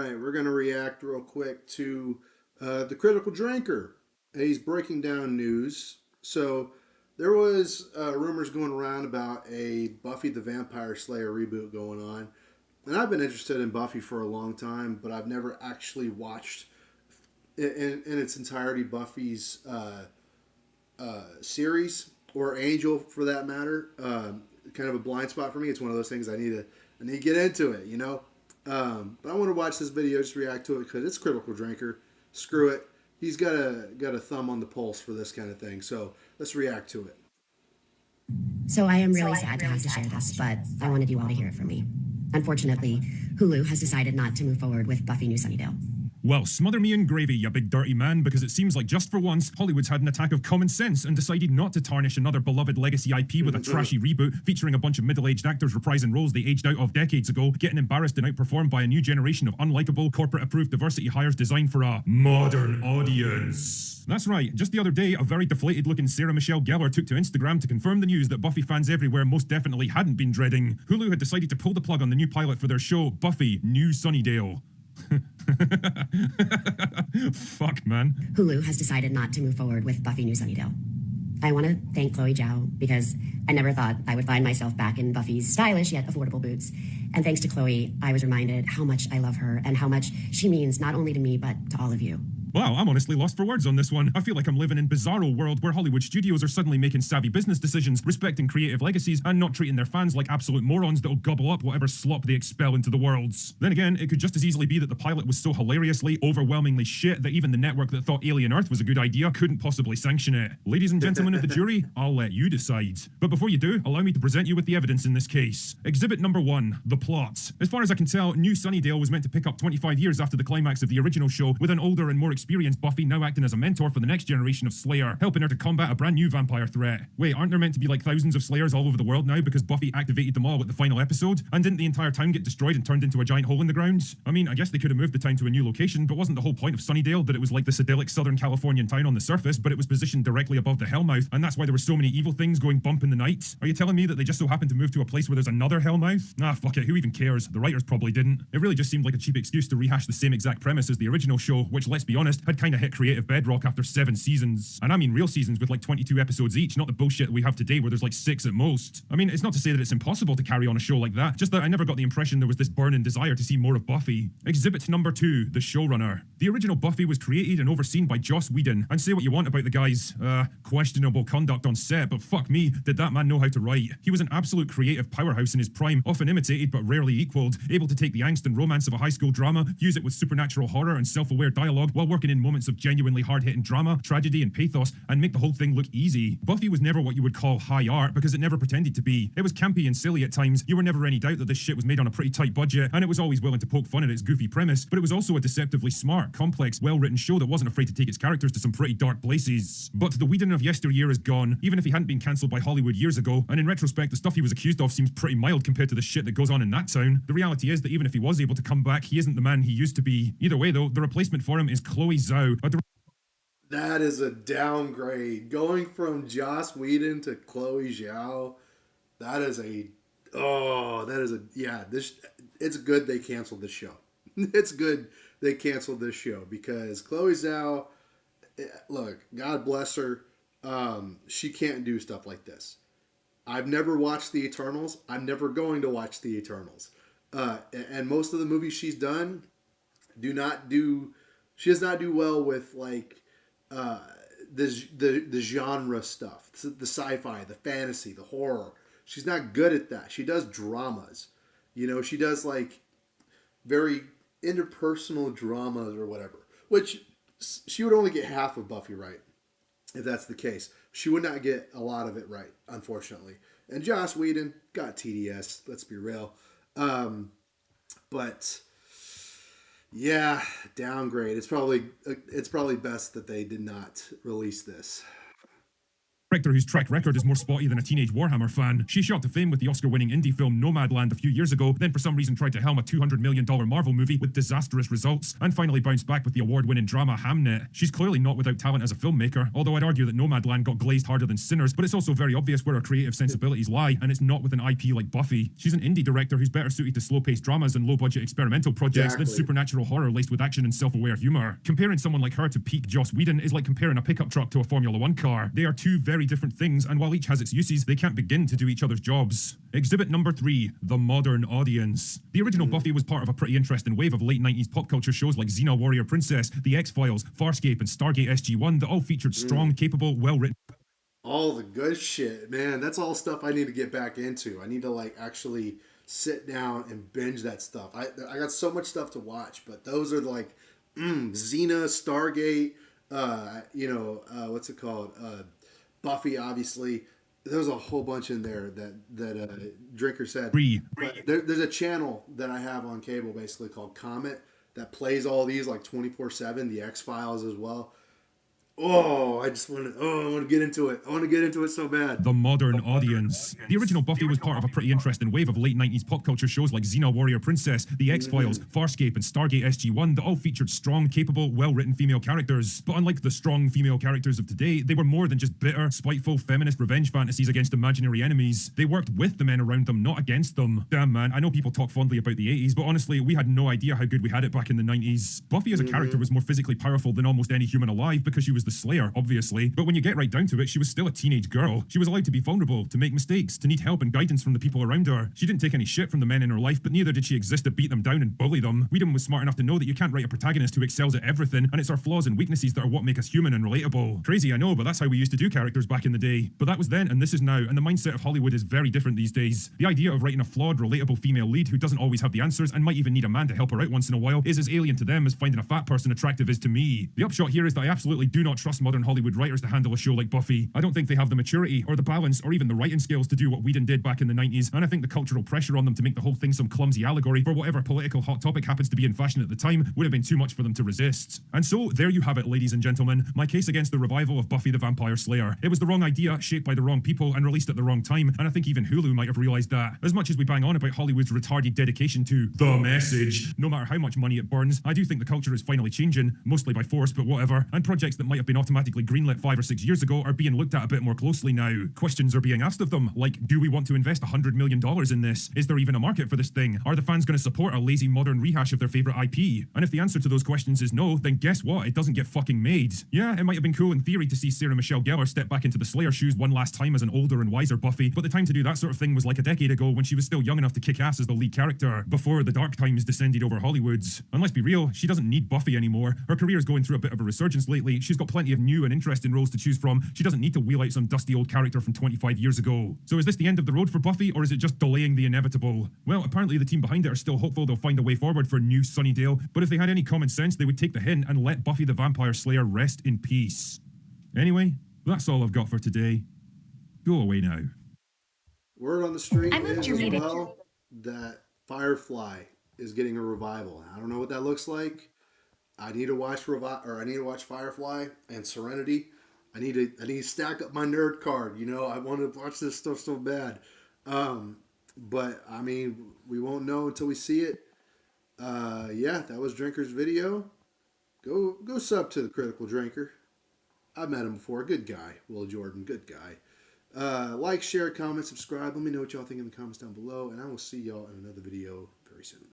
right, we're going to react real quick to the Critical Drinker. He's breaking down news. So there was rumors going around about a Buffy the Vampire Slayer reboot going on, and I've been interested in Buffy for a long time, but I've never actually watched in its entirety Buffy's series or Angel for that matter. Kind of a blind spot for me. It's one of those things I need to get into it, you know. But I want to watch this video, just react to it because it's Critical Drinker. Screw it. He's got a thumb on the pulse for this kind of thing. So let's react to it. So I am really sad to have to share this, but I wanted you all to hear it from me. Unfortunately, Hulu has decided not to move forward with Buffy New Sunnydale. Well, smother me in gravy, you big dirty man, because it seems like just for once, Hollywood's had an attack of common sense and decided not to tarnish another beloved legacy IP with a trashy reboot featuring a bunch of middle-aged actors reprising roles they aged out of decades ago, getting embarrassed and outperformed by a new generation of unlikable, corporate-approved diversity hires designed for a modern audience. That's right, just the other day, a very deflated-looking Sarah Michelle Gellar took to Instagram to confirm the news that Buffy fans everywhere most definitely hadn't been dreading. Hulu had decided to pull the plug on the new pilot for their show, Buffy New Sunnydale. Fuck, man. Hulu has decided not to move forward with Buffy New Sunnydale. I want to thank Khloe Zhao because I never thought I would find myself back in Buffy's stylish yet affordable boots. And thanks to Khloe, I was reminded how much I love her and how much she means not only to me, but to all of you. Wow, I'm honestly lost for words on this one. I feel like I'm living in bizarro world where Hollywood studios are suddenly making savvy business decisions, respecting creative legacies, and not treating their fans like absolute morons that'll gobble up whatever slop they expel into the worlds. Then again, it could just as easily be that the pilot was so hilariously, overwhelmingly shit that even the network that thought Alien Earth was a good idea couldn't possibly sanction it. Ladies and gentlemen of the jury, I'll let you decide. But before you do, allow me to present you with the evidence in this case. Exhibit number 1, the plot. As far as I can tell, New Sunnydale was meant to pick up 25 years after the climax of the original show, with an older and more experienced Buffy now acting as a mentor for the next generation of Slayer, helping her to combat a brand new vampire threat. Wait, aren't there meant to be like thousands of Slayers all over the world now because Buffy activated them all at the final episode? And didn't the entire town get destroyed and turned into a giant hole in the ground? I mean, I guess they could have moved the town to a new location, but wasn't the whole point of Sunnydale that it was like this idyllic Southern Californian town on the surface, but it was positioned directly above the Hellmouth, and that's why there were so many evil things going bump in the night? Are you telling me that they just so happened to move to a place where there's another Hellmouth? Ah, fuck it, who even cares? The writers probably didn't. It really just seemed like a cheap excuse to rehash the same exact premise as the original show, which, let's be honest, had kinda hit creative bedrock after 7 seasons. And I mean real seasons with like 22 episodes each, not the bullshit we have today where there's like 6 at most. I mean, it's not to say that it's impossible to carry on a show like that, just that I never got the impression there was this burning desire to see more of Buffy. Exhibit number 2, the showrunner. The original Buffy was created and overseen by Joss Whedon, and say what you want about the guy's, questionable conduct on set, but fuck me, did that man know how to write. He was an absolute creative powerhouse in his prime, often imitated but rarely equaled, able to take the angst and romance of a high school drama, fuse it with supernatural horror and self-aware dialogue while working in moments of genuinely hard-hitting drama, tragedy and pathos, and make the whole thing look easy. Buffy was never what you would call high art because it never pretended to be. It was campy and silly at times. You were never any doubt that this shit was made on a pretty tight budget, and it was always willing to poke fun at its goofy premise, but it was also a deceptively smart, complex, well-written show that wasn't afraid to take its characters to some pretty dark places. But the Whedon of yesteryear is gone, even if he hadn't been cancelled by Hollywood years ago, and in retrospect, the stuff he was accused of seems pretty mild compared to the shit that goes on in that town. The reality is that even if he was able to come back, he isn't the man he used to be. Either way though, the replacement for him is Khloe Zhao, That is a downgrade. Going from Joss Whedon to Khloe Zhao, that is a yeah. This it's good they canceled this show. It's good they canceled this show because Khloe Zhao, look, God bless her, she can't do stuff like this. I've never watched the Eternals. I'm never going to watch the Eternals. And most of the movies she's done do not do. She does not do well with like the genre stuff, the sci-fi, the fantasy, the horror. She's not good at that. She does dramas. You know, she does like very interpersonal dramas or whatever, which she would only get half of Buffy right if that's the case. She would not get a lot of it right, unfortunately. And Joss Whedon got TDS. Let's be real. But yeah, downgrade. It's probably best that they did not release this. Director whose track record is more spotty than a teenage Warhammer fan. She shot to fame with the Oscar-winning indie film Nomadland a few years ago, then for some reason tried to helm a $200 million Marvel movie with disastrous results, and finally bounced back with the award-winning drama Hamnet. She's clearly not without talent as a filmmaker, although I'd argue that Nomadland got glazed harder than Sinners, but it's also very obvious where her creative sensibilities lie, and it's not with an IP like Buffy. She's an indie director who's better suited to slow-paced dramas and low-budget experimental projects than supernatural horror laced with action and self-aware humor. Comparing someone like her to peak Joss Whedon is like comparing a pickup truck to a Formula One car. They are two very different things, and while each has its uses, they can't begin to do each other's jobs. Exhibit number 3, the modern audience. The original Buffy was part of a pretty interesting wave of late 90s pop culture shows like Xena Warrior Princess, The X-Files, Farscape, and Stargate SG-1 that all featured strong, capable, well-written... All the good shit, man. That's all stuff I need to get back into. I need to like actually sit down and binge that stuff. I got so much stuff to watch, but those are like Xena, Stargate, what's it called? Buffy, obviously. There's a whole bunch in there that Drinker said. But there's a channel that I have on cable basically called Comet that plays all these like 24/7. The X-Files as well. Oh, I want to get into it. I want to get into it so bad. The modern audience. The original Buffy was part of a pretty interesting wave of late 90s pop culture shows like Xena Warrior Princess, The X-Files, Farscape, and Stargate SG-1 that all featured strong, capable, well-written female characters. But unlike the strong female characters of today, they were more than just bitter, spiteful, feminist revenge fantasies against imaginary enemies. They worked with the men around them, not against them. Damn, man, I know people talk fondly about the 80s, but honestly, we had no idea how good we had it back in the 90s. Buffy as a character was more physically powerful than almost any human alive because she was the Slayer, obviously, but when you get right down to it, she was still a teenage girl. She was allowed to be vulnerable, to make mistakes, to need help and guidance from the people around her. She didn't take any shit from the men in her life, but neither did she exist to beat them down and bully them. Whedon was smart enough to know that you can't write a protagonist who excels at everything, and it's our flaws and weaknesses that are what make us human and relatable. Crazy, I know, but that's how we used to do characters back in the day. But that was then, and this is now, and the mindset of Hollywood is very different these days. The idea of writing a flawed, relatable female lead who doesn't always have the answers and might even need a man to help her out once in a while is as alien to them as finding a fat person attractive is to me. The upshot here is that I absolutely do not trust modern Hollywood writers to handle a show like Buffy. I don't think they have the maturity or the balance or even the writing skills to do what Whedon did back in the 90s, and I think the cultural pressure on them to make the whole thing some clumsy allegory for whatever political hot topic happens to be in fashion at the time would have been too much for them to resist. And so, there you have it, ladies and gentlemen, my case against the revival of Buffy the Vampire Slayer. It was the wrong idea, shaped by the wrong people, and released at the wrong time, and I think even Hulu might have realised that. As much as we bang on about Hollywood's retarded dedication to the message, no matter how much money it burns, I do think the culture is finally changing, mostly by force, but whatever, and projects that might have been automatically greenlit 5 or 6 years ago are being looked at a bit more closely now. Questions are being asked of them, like, do we want to invest $100 million in this? Is there even a market for this thing? Are the fans going to support a lazy modern rehash of their favourite IP? And if the answer to those questions is no, then guess what? It doesn't get fucking made. Yeah, it might have been cool in theory to see Sarah Michelle Gellar step back into the Slayer shoes one last time as an older and wiser Buffy, but the time to do that sort of thing was like a decade ago when she was still young enough to kick ass as the lead character, before the dark times descended over Hollywood. And let's be real, she doesn't need Buffy anymore. Her career's going through a bit of a resurgence lately. She's got plenty of new and interesting roles to choose from. She doesn't need to wheel out some dusty old character from 25 years ago. So is this the end of the road for Buffy, or is it just delaying the inevitable? Well, apparently the team behind it are still hopeful they'll find a way forward for new Sunnydale, but if they had any common sense, they would take the hint and let Buffy the Vampire Slayer rest in peace. Anyway, that's all I've got for today. Go away now. Word on the street I moved is your as meeting. well that Firefly is getting a revival. I don't know what that looks like. I need to watch Firefly and Serenity. I need to stack up my nerd card. You know, I want to watch this stuff so bad. But I mean, we won't know until we see it. Yeah, that was Drinker's video. Go sub to the Critical Drinker. I've met him before. Good guy. Will Jordan. Good guy. Like, share, comment, subscribe. Let me know what y'all think in the comments down below. And I will see y'all in another video very soon.